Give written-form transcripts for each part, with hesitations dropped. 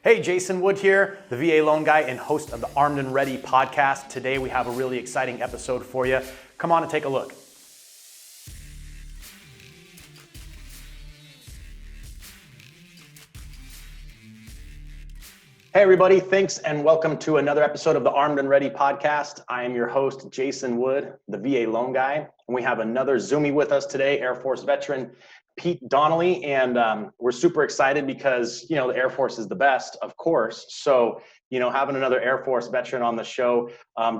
Hey, Jason Wood here, the VA loan guy and host of the Armed and Ready podcast. Today we have a really exciting episode for you. Come on and take a look. Hey everybody, thanks and welcome to another episode of the Armed and Ready podcast. I am your host, Jason Wood, the VA loan guy. And we have another Zoomie with us today, Air Force veteran Pete Donnelly, and we're super excited because, the Air Force is the best, of course. So, having another Air Force veteran on the show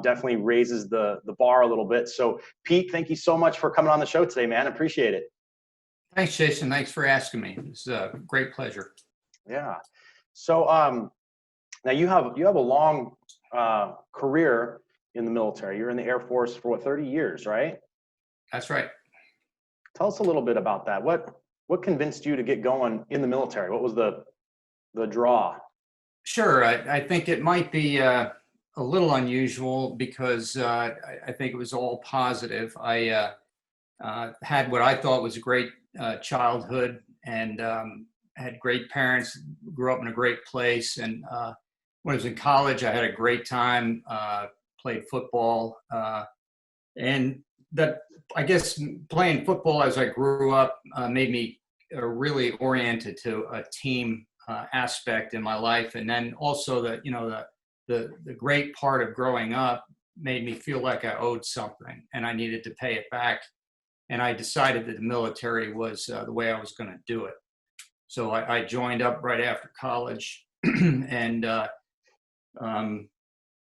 definitely raises the bar a little bit. So, Pete, thank you so much for coming on the show today, man. Appreciate it. Thanks, Jason. Thanks for asking me. It's a great pleasure. Yeah. So, now you have a long career in the military. You're in the Air Force for 30 years, right? That's right. Tell us a little bit about that. What convinced you to get going in the military? What was the draw? Sure. I think it might be a little unusual because I think it was all positive. I had what I thought was a great childhood and had great parents, grew up in a great place. And when I was in college, I had a great time, played football. And that, I guess, playing football as I grew up made me really oriented to a team aspect in my life. And then also the great part of growing up made me feel like I owed something and I needed to pay it back. And I decided that the military was the way I was going to do it. So I joined up right after college and I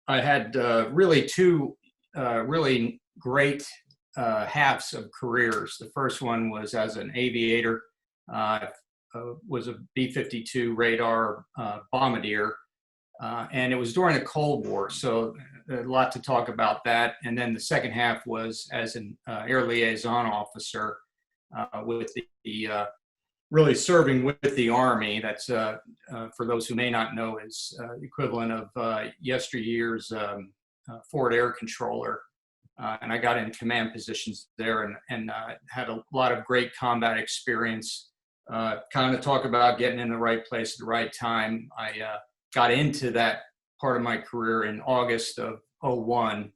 had really two really great halves of careers. The first one was as an aviator, was a B-52 radar bombardier, and it was during the Cold War, so a lot to talk about that. And then the second half was as an air liaison officer with the really serving with the Army. That's, for those who may not know, is the equivalent of yesteryear's forward air controller. And I got in command positions there and had a lot of great combat experience. Kind of talk about getting in the right place at the right time. I got into that part of my career in August of '01,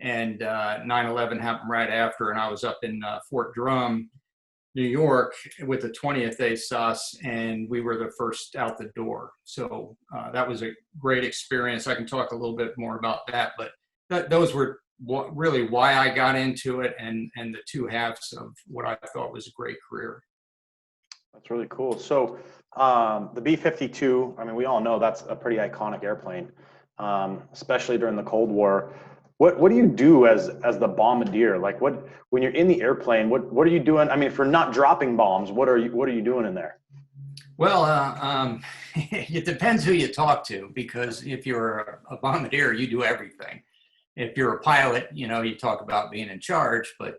and 9/11 happened right after, and I was up in Fort Drum, New York, with the 20th ASOS, and we were the first out the door. So that was a great experience. I can talk a little bit more about that, but those were really why I got into it, and the two halves of what I thought was a great career. That's really cool. So the B-52, I mean, we all know that's a pretty iconic airplane, especially during the Cold War. What do you do as the bombardier? Like when you're in the airplane, what are you doing? I mean, if you're not dropping bombs, what are you doing in there? Well, it depends who you talk to, because if you're a bombardier, you do everything. If you're a pilot, you talk about being in charge, but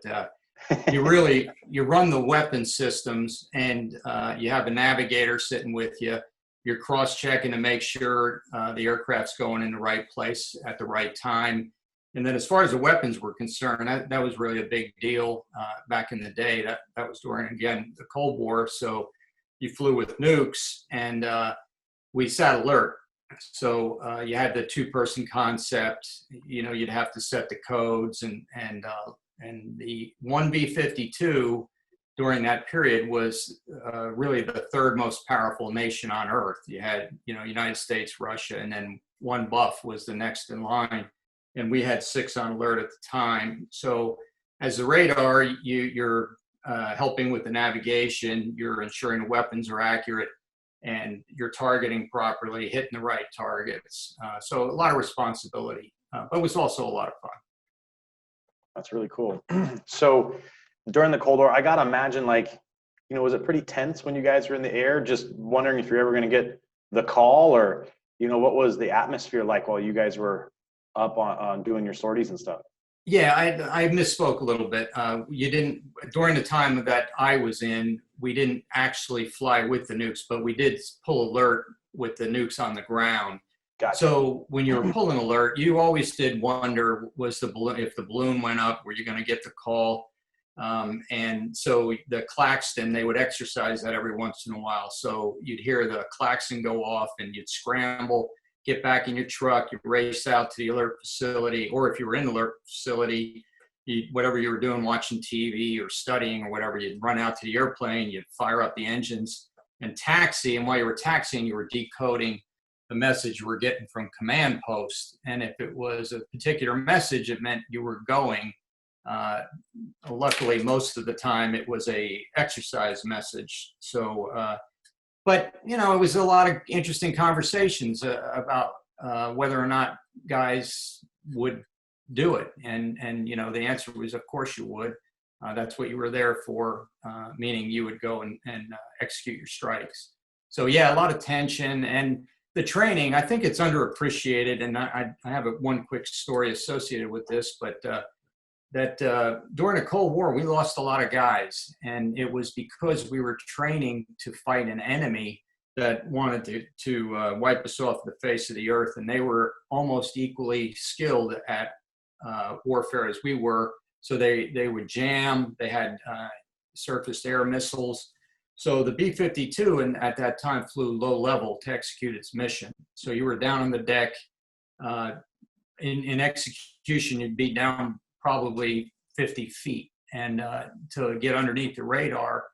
you run the weapon systems, and you have a navigator sitting with you. You're cross-checking to make sure the aircraft's going in the right place at the right time. And then as far as the weapons were concerned, that was really a big deal back in the day. That was during, again, the Cold War. So you flew with nukes, and we sat alert. So you had the two-person concept. You'd have to set the codes, and the one B-52 during that period was really the third most powerful nation on Earth. You had United States, Russia, and then one Buff was the next in line, and we had 6 on alert at the time. So as the radar, you're helping with the navigation, you're ensuring the weapons are accurate, and you're targeting properly, hitting the right targets. So a lot of responsibility, but it was also a lot of fun. That's really cool. So during the Cold War, I got to imagine, was it pretty tense when you guys were in the air? Just wondering if you're ever going to get the call, or, what was the atmosphere like while you guys were up on doing your sorties and stuff? Yeah, I misspoke a little bit. During the time that I was in, we didn't actually fly with the nukes, but we did pull alert with the nukes on the ground. Gotcha. So when you were pulling alert, you always did wonder, if the balloon went up, were you going to get the call? And so the klaxon, they would exercise that every once in a while. So you'd hear the klaxon go off and you'd scramble, get back in your truck, you'd race out to the alert facility, or if you were in the alert facility, whatever you were doing, watching TV or studying or whatever, you'd run out to the airplane, you'd fire up the engines and taxi. And while you were taxiing, you were decoding the message you were getting from command post. And if it was a particular message, it meant you were going. Luckily, most of the time it was a exercise message. So, but you know, it was a lot of interesting conversations about whether or not guys would do it. And you know, the answer was, of course you would. That's what you were there for, meaning you would go and execute your strikes. So yeah, a lot of tension and the training. I think it's underappreciated, and I have one quick story associated with this, but that during the Cold War, we lost a lot of guys, and it was because we were training to fight an enemy that wanted to wipe us off the face of the earth, and they were almost equally skilled at warfare as we were. So they would jam. They had surface-to-air missiles. So the B-52 and at that time flew low level to execute its mission. So you were down on the deck. In execution, you'd be down probably 50 feet and to get underneath the radar.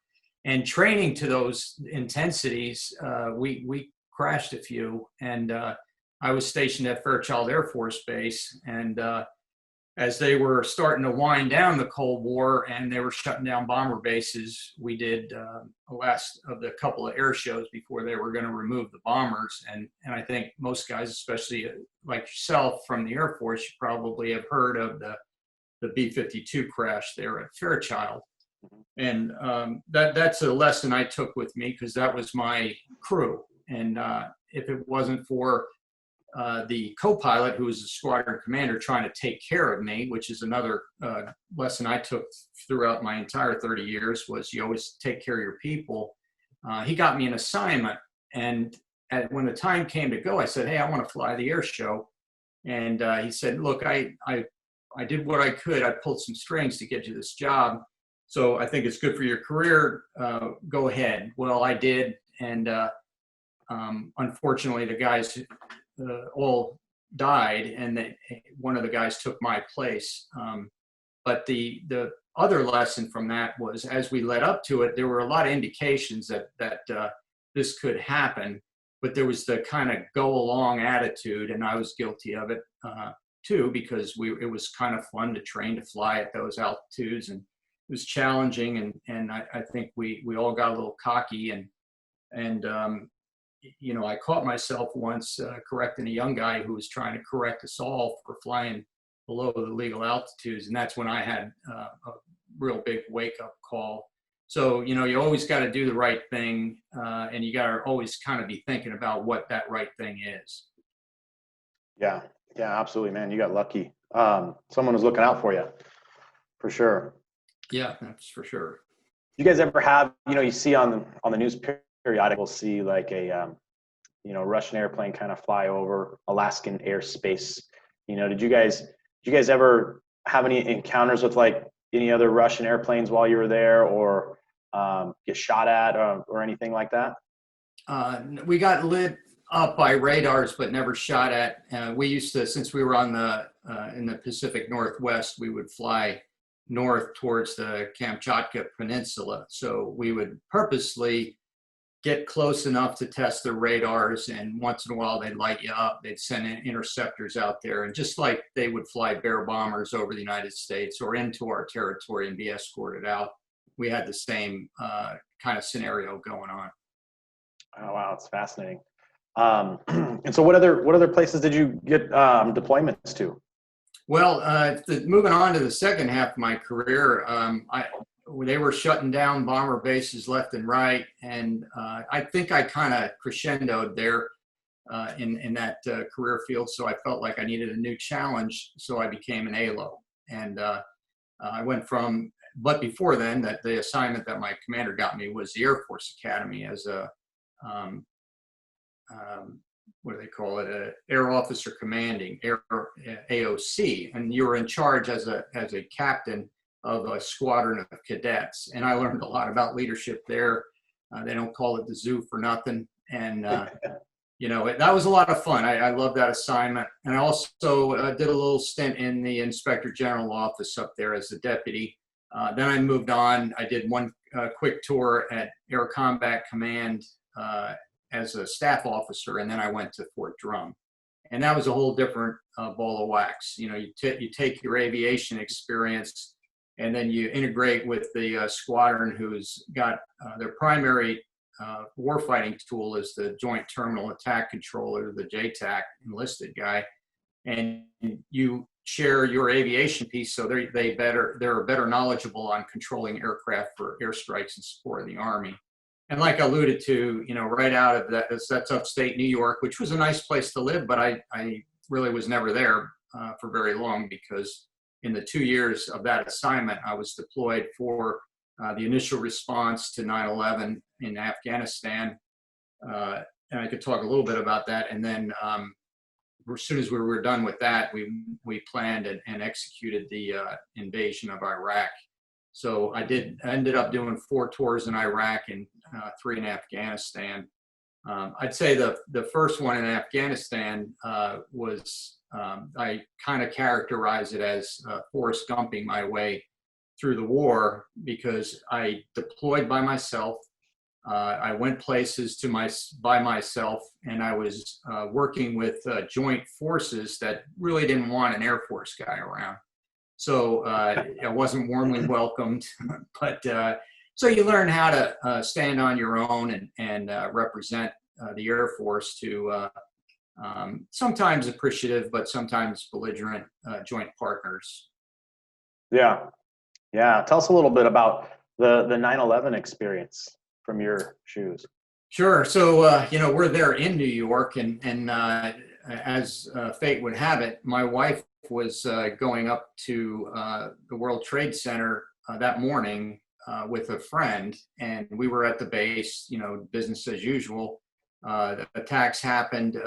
And training to those intensities, we crashed a few. And I was stationed at Fairchild Air Force Base. And as they were starting to wind down the Cold War and they were shutting down bomber bases, we did the last of the couple of air shows before they were going to remove the bombers. And I think most guys, especially like yourself from the Air Force, you probably have heard of the B-52 crash there at Fairchild. And that's a lesson I took with me because that was my crew. And if it wasn't for the co-pilot, who was the squadron commander, trying to take care of me, which is another lesson I took throughout my entire 30 years, was you always take care of your people. He got me an assignment. And when the time came to go, I said, hey, I want to fly the air show. And he said, look, I did what I could. I pulled some strings to get you this job. So I think it's good for your career. Go ahead. Well, I did. And unfortunately, the guys all died, and one of the guys took my place. But the other lesson from that was, as we led up to it, there were a lot of indications that this could happen, but there was the kind of go along attitude, and I was guilty of it too, because it was kind of fun to train to fly at those altitudes, and it was challenging, and I think we all got a little cocky, and you know, I caught myself once correcting a young guy who was trying to correct us all for flying below the legal altitudes, and that's when I had a real big wake-up call. So, you know, you always got to do the right thing, and you got to always kind of be thinking about what that right thing is. Yeah, absolutely, man. You got lucky. Someone was looking out for you, for sure. Yeah, that's for sure. You guys ever have, you know, you see on the news periodically, see like a you know, Russian airplane kind of fly over Alaskan airspace? You know, did you guys ever have any encounters with like any other Russian airplanes while you were there, or get shot at or anything like that? We got lit up by radars, but never shot at. We used to, since we were on in the Pacific Northwest, we would fly north towards the Kamchatka Peninsula. So we would purposely get close enough to test their radars, and once in a while they'd light you up. They'd send in interceptors out there, and just like they would fly Bear bombers over the United States or into our territory and be escorted out, we had the same kind of scenario going on. Oh wow, it's fascinating. And so what other places did you get deployments to? Well, moving on to the second half of my career, they were shutting down bomber bases left and right, and I think I kind of crescendoed there in that career field, so I felt like I needed a new challenge, so I became an ALO. And I went from, but before then, that the assignment that my commander got me was the Air Force Academy as a what do they call it? Air Officer Commanding, AOC, and you were in charge as a captain of a squadron of cadets. And I learned a lot about leadership there. They don't call it the zoo for nothing. And, that was a lot of fun. I loved that assignment. And I also did a little stint in the Inspector General office up there as a deputy. Then I moved on. I did one quick tour at Air Combat Command as a staff officer, and then I went to Fort Drum. And that was a whole different ball of wax. You take your aviation experience, and then you integrate with the squadron who's got their primary warfighting tool is the Joint Terminal Attack Controller, the JTAC enlisted guy, and you share your aviation piece, so they're better knowledgeable on controlling aircraft for airstrikes in support of the Army. And like I alluded to, right out of that's upstate New York, which was a nice place to live, but I really was never there for very long, because in the 2 years of that assignment, I was deployed for the initial response to 9/11 in Afghanistan. And I could talk a little bit about that. And then as soon as we were done with that, we planned and executed the invasion of Iraq. So I ended up doing 4 tours in Iraq and 3 in Afghanistan. I'd say the first one in Afghanistan was, I kind of characterize it as Forrest Gumping my way through the war, because I deployed by myself. I went places by myself, and I was working with joint forces that really didn't want an Air Force guy around. So I wasn't warmly welcomed, but so you learn how to stand on your own and represent the Air Force to sometimes appreciative, but sometimes belligerent joint partners. Yeah. Tell us a little bit about the 9/11 experience from your shoes. Sure. So, we're there in New York, and as fate would have it, my wife was going up to the World Trade Center that morning with a friend, and we were at the base, business as usual. The attacks happened.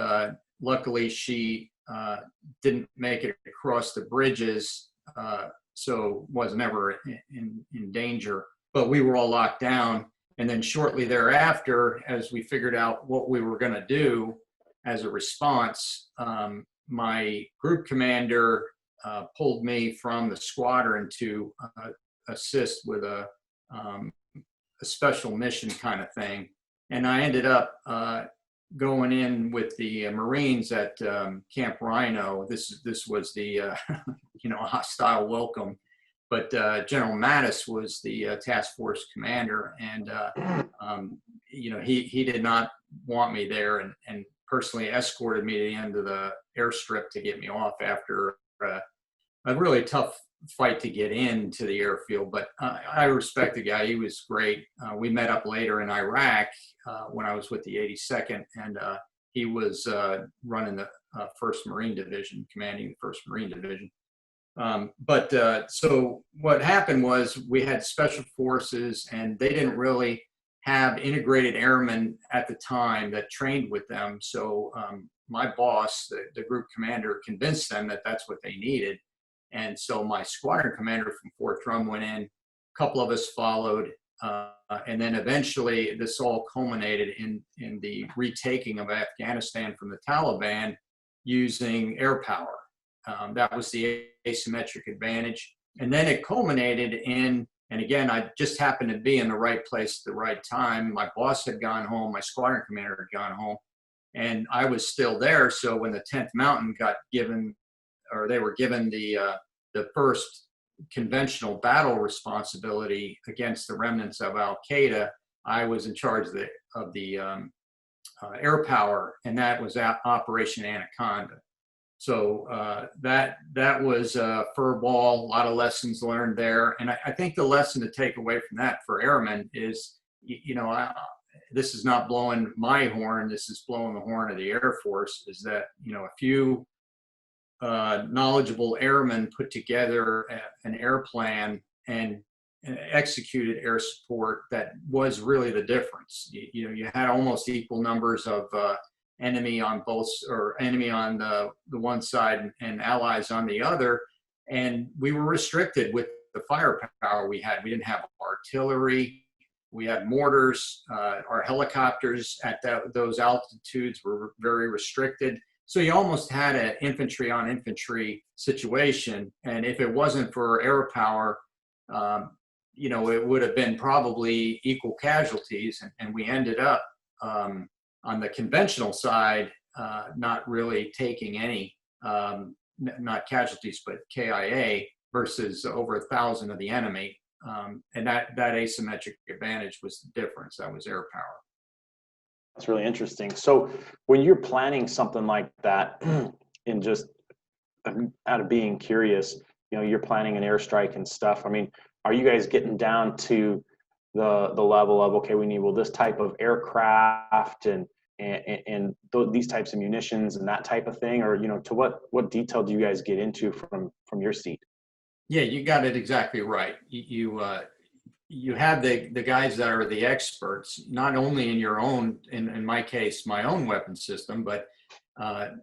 Luckily, she didn't make it across the bridges, so was never in danger. But we were all locked down. And then shortly thereafter, as we figured out what we were going to do as a response, my group commander pulled me from the squadron to assist with a special mission kind of thing. And I ended up going in with the Marines at Camp Rhino. This was the hostile welcome. But General Mattis was the task force commander, and he did not want me there, and personally escorted me to the end of the airstrip to get me off after a really tough fight to get into the airfield. But I respect the guy; he was great. We met up later in Iraq when I was with the 82nd, and he was running the 1st Marine Division, commanding the 1st Marine Division. So what happened was we had special forces, and they didn't really have integrated airmen at the time that trained with them. So my boss, the group commander, convinced them that that's what they needed. And so my squadron commander from Fort Drum went in, a couple of us followed, and then eventually this all culminated in the retaking of Afghanistan from the Taliban using air power. That was the asymmetric advantage. And then it culminated in, and again, I just happened to be in the right place at the right time. My boss had gone home, my squadron commander had gone home, and I was still there. So when the 10th Mountain got given, or they were given the first conventional battle responsibility against the remnants of Al-Qaeda, I was in charge of the air power, and that was Operation Anaconda. So that was a fur ball, a lot of lessons learned there. And I think the lesson to take away from that for airmen is, this is not blowing my horn, this is blowing the horn of the Air Force, is that, a few knowledgeable airmen put together an air plan and executed air support that was really the difference. You had almost equal numbers of enemy on the one side and allies on the other, and we were restricted with the firepower we had. We didn't have artillery. We had mortars. Our helicopters at those altitudes were very restricted. So you almost had an infantry on infantry situation. And if it wasn't for air power, it would have been probably equal casualties. And we ended up on the conventional side, not really taking any, not casualties, but KIA versus over 1,000 of the enemy. And that asymmetric advantage was the difference. That was air power. That's really interesting. So when you're planning something like that, and just out of being curious, you're planning an airstrike and stuff. I mean, are you guys getting down to the level of, okay, we need this type of aircraft and these types of munitions and that type of thing, or to what detail do you guys get into from your seat? Yeah, you got it exactly right. You have the guys that are the experts, not only in your own, in my case, my own weapon system, but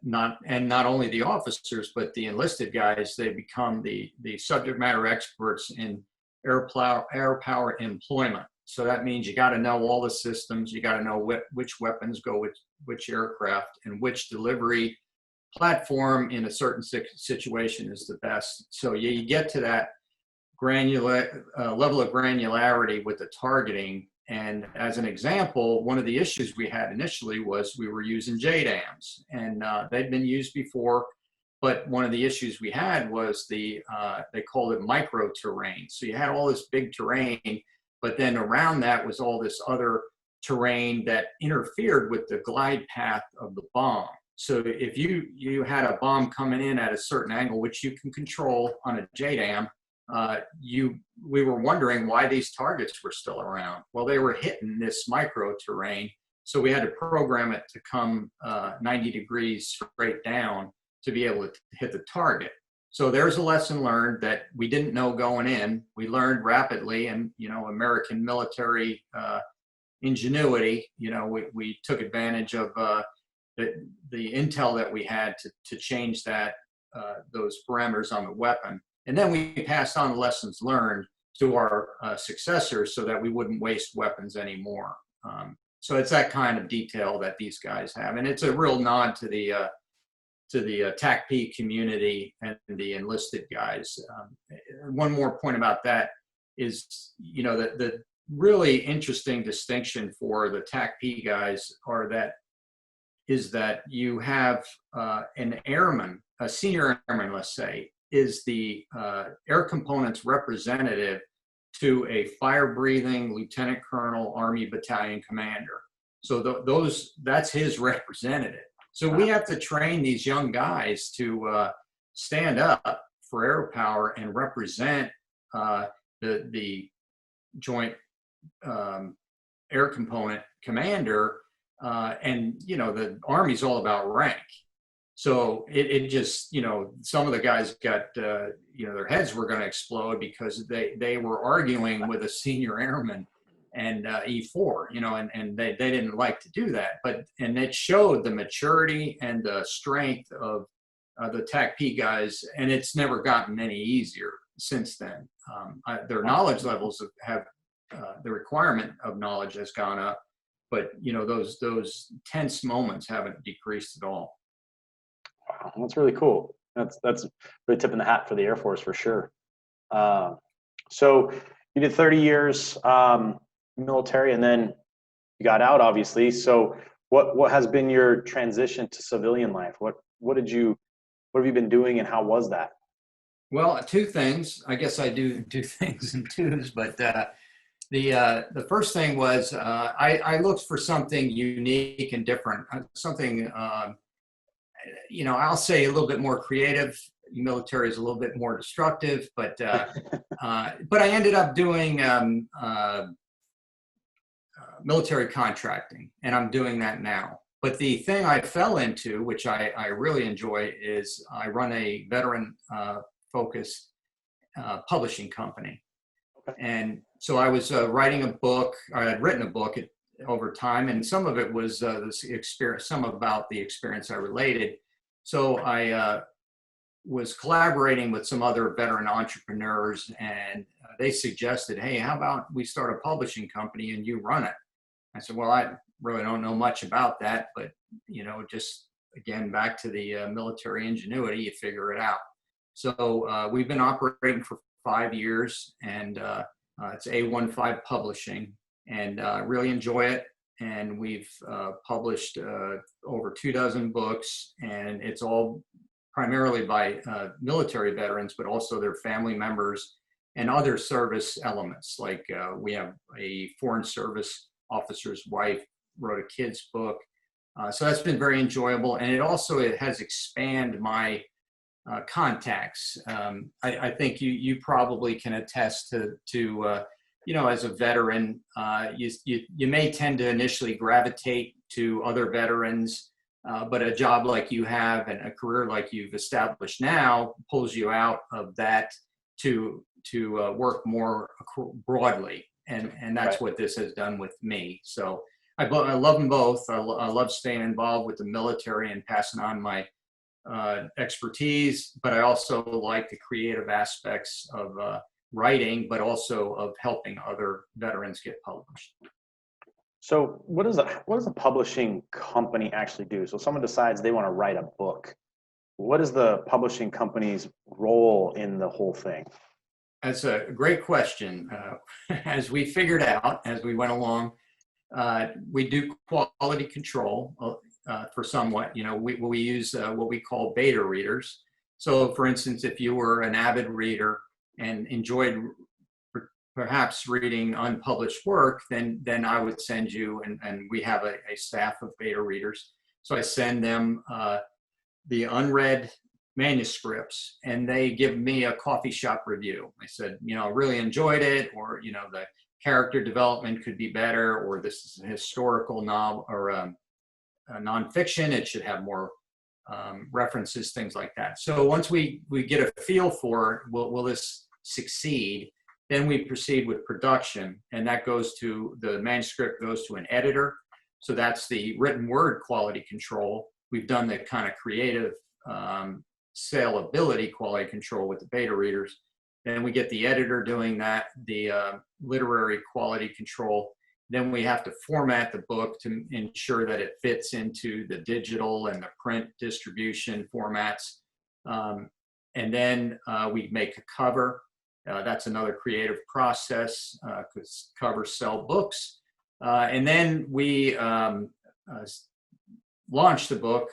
not only the officers, but the enlisted guys. They become the subject matter experts in air power employment. So that means you got to know all the systems. You got to know which weapons go with which aircraft and which delivery platform in a certain situation is the best. So you get to that granular level of granularity with the targeting. And as an example, one of the issues we had initially was we were using JDAMs, and they'd been used before. But one of the issues we had was they called it micro terrain. So you had all this big terrain, but then around that was all this other terrain that interfered with the glide path of the bomb. So if you had a bomb coming in at a certain angle, which you can control on a JDAM, we were wondering why these targets were still around. Well, they were hitting this micro terrain. So we had to program it to come 90 degrees straight down to be able to hit the target. So there's a lesson learned that we didn't know going in. We learned rapidly, and American military ingenuity. We took advantage of the intel that we had to change those parameters on the weapon, and then we passed on the lessons learned to our successors so that we wouldn't waste weapons anymore. So it's that kind of detail that these guys have, and it's a real nod to the TACP community and the enlisted guys. One more point about that is, the really interesting distinction for the TACP guys is that you have an airman, a senior airman, let's say, is the air component's representative to a fire-breathing lieutenant colonel, Army battalion commander. So that's his representative. So we have to train these young guys to stand up for air power and represent the joint air component commander. And the Army's all about rank. So it just, some of the guys got, their heads were going to explode because they were arguing with a senior airman and E4, and they didn't like to do that. And it showed the maturity and the strength of the TACP guys, and it's never gotten any easier since then. Their knowledge levels have the requirement of knowledge has gone up, but those tense moments haven't decreased at all. Wow, that's really cool. That's really tipping the hat for the Air Force for sure. So you did 30 years military, and then you got out, obviously. So what has been your transition to civilian life? What have you been doing, and how was that? Well, two things. I guess I do things in twos, but the first thing was I looked for something unique and different, something I'll say a little bit more creative. Military is a little bit more destructive, but I ended up doing military contracting, and I'm doing that now. But the thing I fell into, which I really enjoy, is I run a veteran focused publishing company. Okay. And so I was writing a book. I had written a book over time, and some of it was this experience, some about the experience I related. So I was collaborating with some other veteran entrepreneurs, and they suggested, hey, how about we start a publishing company and you run it? I said, well, I really don't know much about that, but, just again, back to the military ingenuity, you figure it out. So we've been operating for 5 years, and it's A15 Publishing, and really enjoy it. And we've published over 24 books, and it's all primarily by military veterans, but also their family members and other service elements. Like we have a foreign service officer's wife wrote a kid's book. So that's been very enjoyable. And it has expanded my contacts. I think you probably can attest to as a veteran, you may tend to initially gravitate to other veterans, but a job like you have and a career like you've established now pulls you out of that to work more broadly. And that's Right. what this has done with me. So I love them both. I love staying involved with the military and passing on my expertise, but I also like the creative aspects of writing, but also of helping other veterans get published. So what does a publishing company actually do? So someone decides they want to write a book. What is the publishing company's role in the whole thing? That's a great question. As we figured out as we went along, we do quality control for somewhat. We use what we call beta readers. So for instance, if you were an avid reader and enjoyed perhaps reading unpublished work, then I would send you, and we have a staff of beta readers. So I send them the unread manuscripts, and they give me a coffee shop review. I said, really enjoyed it, or, the character development could be better, or this is a historical novel or a nonfiction. It should have more references, things like that. So once we get a feel for, will this succeed, then we proceed with production, and that the manuscript goes to an editor. So that's the written word quality control. We've done the kind of creative saleability quality control with the beta readers. Then we get the editor doing that, the literary quality control. Then we have to format the book to ensure that it fits into the digital and the print distribution formats. And then we make a cover. That's another creative process because covers sell books. And then we launch the book,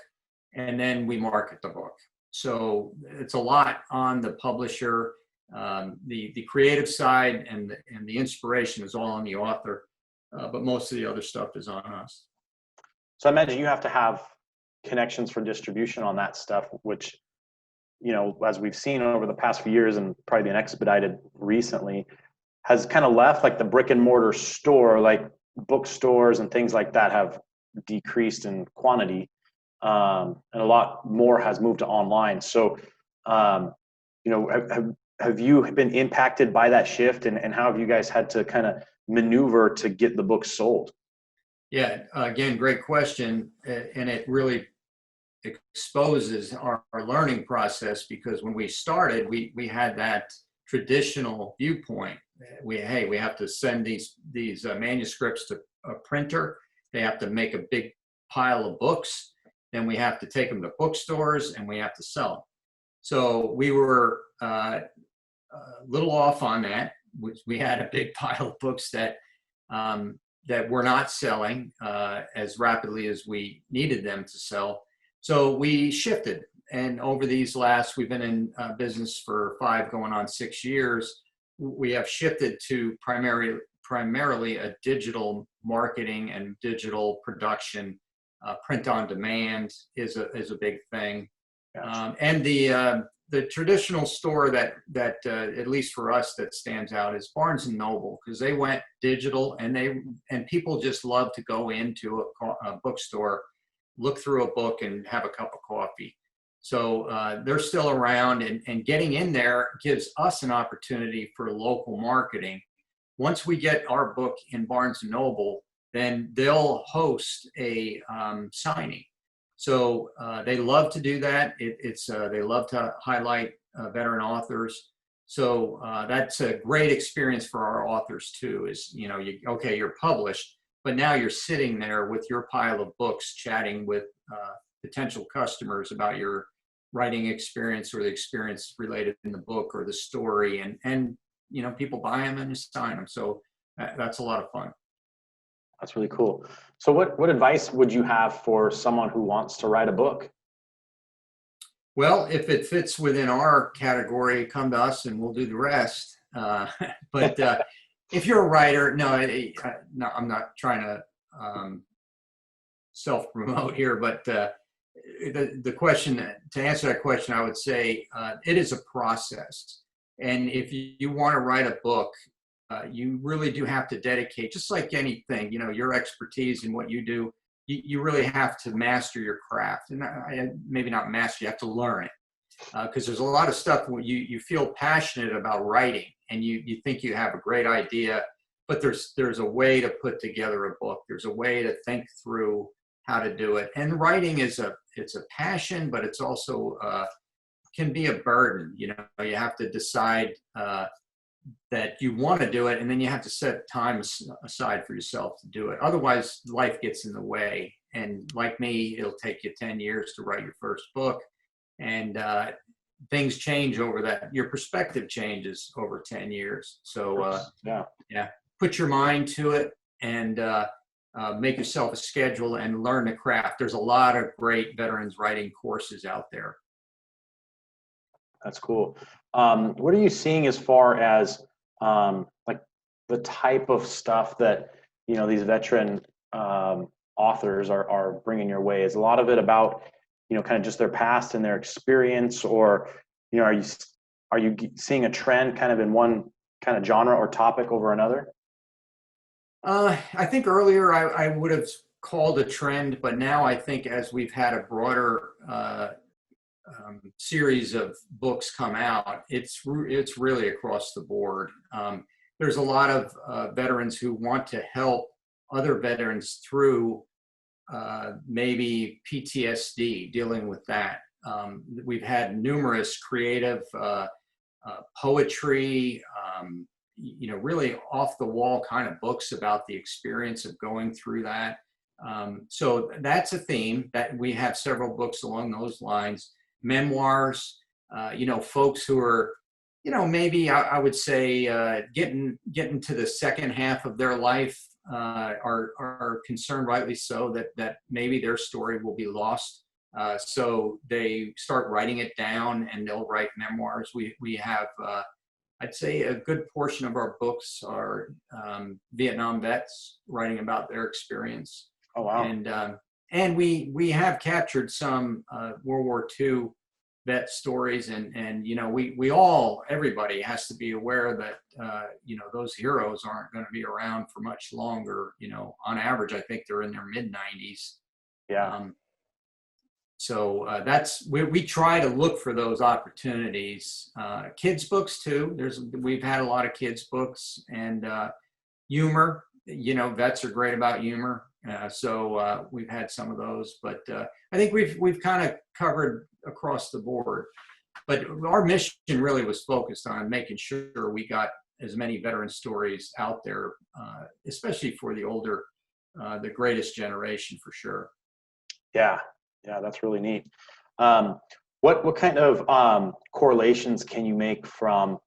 and then we market the book. So it's a lot on the publisher. The creative side and the inspiration is all on the author, but most of the other stuff is on us. So I imagine you have to have connections for distribution on that stuff, which, as we've seen over the past few years and probably been expedited recently, has kind of left like the brick and mortar store, like bookstores and things like that have decreased in quantity. And a lot more has moved to online. So, have you been impacted by that shift, and how have you guys had to kind of maneuver to get the book sold? Yeah, again, great question. And it really exposes our learning process, because when we started, we had that traditional viewpoint. We have to send these manuscripts to a printer. They have to make a big pile of books. Then we have to take them to bookstores, and we have to sell them. So we were a little off on that. We had a big pile of books that were not selling as rapidly as we needed them to sell. So we shifted. And over these we've been in business for 5 going on 6 years. We have shifted to primarily a digital marketing and digital production. Print on demand is a big thing. Gotcha. And the traditional store that at least for us that stands out is Barnes and Noble, because they went digital, and people just love to go into a bookstore, look through a book, and have a cup of coffee. So they're still around, and getting in there gives us an opportunity for local marketing. Once we get our book in Barnes and Noble, then they'll host a signing. So they love to do that. They love to highlight veteran authors. So that's a great experience for our authors too. Is you're published, but now you're sitting there with your pile of books, chatting with potential customers about your writing experience or the experience related in the book or the story, and people buy them and sign them. So that's a lot of fun. That's really cool. So what advice would you have for someone who wants to write a book? Well, if it fits within our category, come to us and we'll do the rest. But if you're a writer, no, I'm not trying to self-promote here, but the question, to answer that question, I would say it is a process. And if you want to write a book, you really do have to dedicate, just like anything, your expertise in what you do. You really have to master your craft, and maybe not master. You have to learn it, because there's a lot of stuff where you feel passionate about writing, and you think you have a great idea, but there's a way to put together a book. There's a way to think through how to do it. And writing it's a passion, but it's also can be a burden. You have to decide that you want to do it, and then you have to set time aside for yourself to do it. Otherwise, life gets in the way. And like me, it'll take you 10 years to write your first book, and things change over that. Your perspective changes over 10 years. So put your mind to it, and make yourself a schedule and learn the craft. There's a lot of great veterans writing courses out there. That's cool. What are you seeing as far as like the type of stuff that these veteran authors are bringing your way? Is a lot of it about kind of just their past and their experience, or are you seeing a trend kind of in one kind of genre or topic over another? I think earlier I would have called a trend, but now I think as we've had a broader series of books come out, it's really across the board. There's a lot of veterans who want to help other veterans through maybe PTSD, dealing with that. We've had numerous creative poetry, really off the wall kind of books about the experience of going through that. So that's a theme that we have several books along those lines. Memoirs, folks who are, maybe I would say getting to the second half of their life are concerned, rightly so, that maybe their story will be lost. So they start writing it down, and they'll write memoirs. We have, I'd say, a good portion of our books are Vietnam vets writing about their experience. Oh, wow. And we have captured some World War II vet stories, and everybody has to be aware that those heroes aren't going to be around for much longer. On average, I think they're in their mid-90s. Yeah. So we try to look for those opportunities. Kids books too. We've had a lot of kids books, and humor. Vets are great about humor. So we've had some of those, but I think we've kind of covered across the board. But our mission really was focused on making sure we got as many veteran stories out there, especially for the older, the greatest generation, for sure. Yeah, that's really neat. What kind of correlations can you make from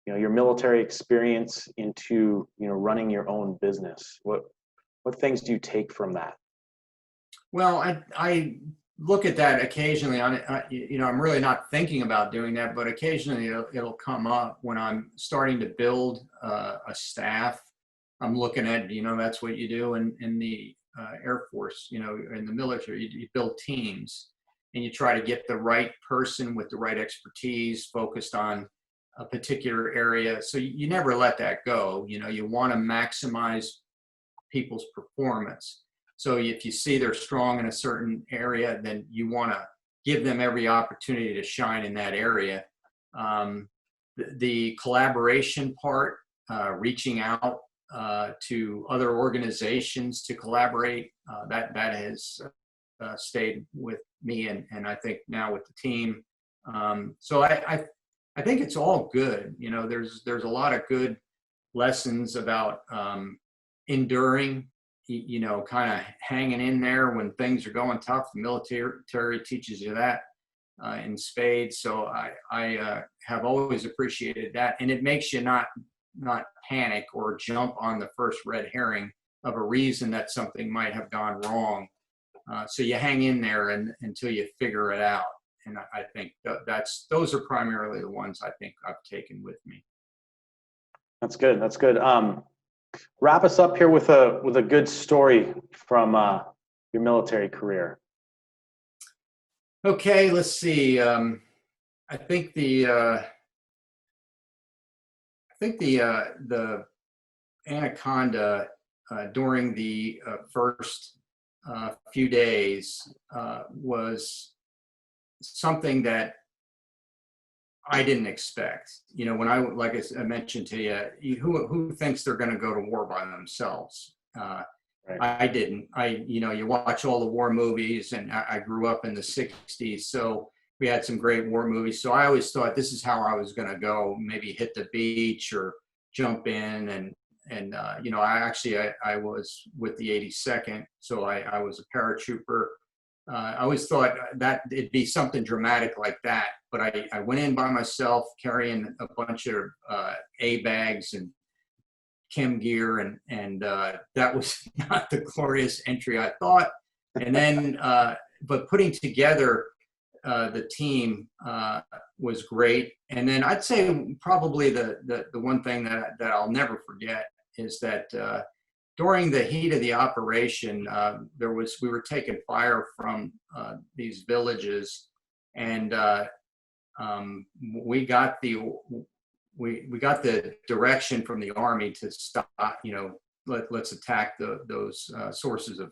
your military experience into running your own business? What things do you take from that? Well, I look at that occasionally. I'm really not thinking about doing that, but occasionally it'll come up when I'm starting to build a staff. I'm looking at, that's what you do in the Air Force, in the military. You build teams, and you try to get the right person with the right expertise focused on a particular area. So you never let that go. You want to maximize people's performance. So if you see they're strong in a certain area, then you want to give them every opportunity to shine in that area. The collaboration part, reaching out to other organizations to collaborate, that has stayed with me, and I think now with the team. So I think it's all good. You know, there's a lot of good lessons about enduring, you know, kind of hanging in there when things are going tough. The military teaches you that in spades. So I have always appreciated that, and it makes you not panic or jump on the first red herring of a reason that something might have gone wrong. So you hang in there until you figure it out. And I think those are primarily the ones I think I've taken with me. That's good. That's good. Wrap us up here with a good story from your military career. Okay, let's see. I think the Anaconda during the first few days was something that I didn't expect. You know, when like I mentioned to you, who thinks they're going to go to war by themselves? Right. I didn't. You know, you watch all the war movies, and I grew up in the 60s, so we had some great war movies. So I always thought this is how I was going to go, maybe hit the beach or jump in. And you know, I was with the 82nd, so I was a paratrooper. I always thought that it'd be something dramatic like that, but I went in by myself carrying a bunch of A bags and chem gear, and that was not the glorious entry I thought. And then, but putting together the team was great. And then I'd say probably the one thing that I'll never forget is that during the heat of the operation, we were taking fire from these villages, and we got the direction from the Army to stop. You know, let's attack those sources of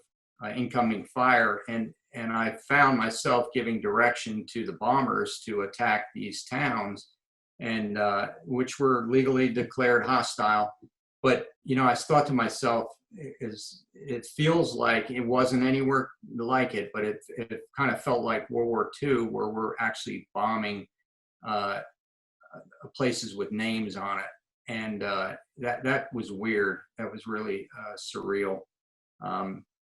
incoming fire, and I found myself giving direction to the bombers to attack these towns, and which were legally declared hostile. But, you know, I thought to myself, it feels like it wasn't anywhere like it, but it kind of felt like World War II, where we're actually bombing places with names on it. And that was weird. That was really surreal.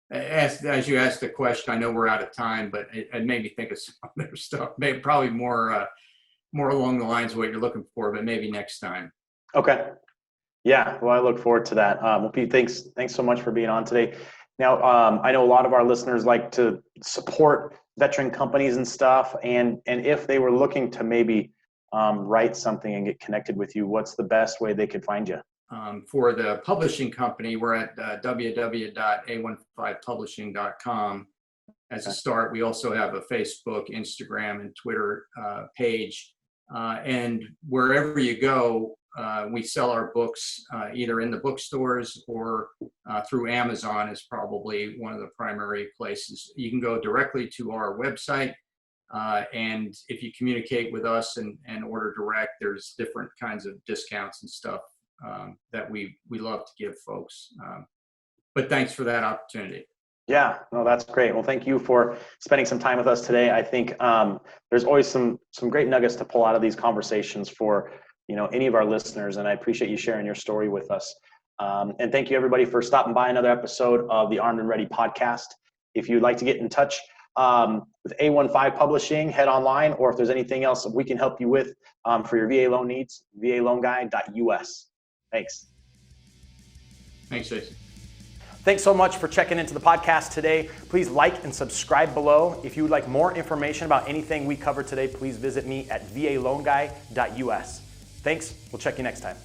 As you asked the question, I know we're out of time, but it made me think of some other stuff. Maybe probably more along the lines of what you're looking for, but maybe next time. Okay. Yeah, well, I look forward to that. Well, Pete, thanks so much for being on today. Now, I know a lot of our listeners like to support veteran companies and stuff, and if they were looking to maybe write something and get connected with you, what's the best way they could find you? For the publishing company, we're at www.A15publishing.com. As a start, we also have a Facebook, Instagram, and Twitter page. And wherever you go, we sell our books either in the bookstores or through Amazon is probably one of the primary places. You can go directly to our website, and if you communicate with us and order direct, there's different kinds of discounts and stuff that we love to give folks. But thanks for that opportunity. Yeah, no, that's great. Well, thank you for spending some time with us today. I think there's always some great nuggets to pull out of these conversations for, you know, any of our listeners, and I appreciate you sharing your story with us. And thank you everybody for stopping by another episode of the Armed and Ready podcast. If you'd like to get in touch with A15 Publishing, head online, or if there's anything else we can help you with for your VA loan needs, valoanguy.us. Thanks. Thanks, Jason. Thanks so much for checking into the podcast today. Please like and subscribe below. If you would like more information about anything we covered today, please visit me at valoanguy.us. Thanks. We'll check you next time.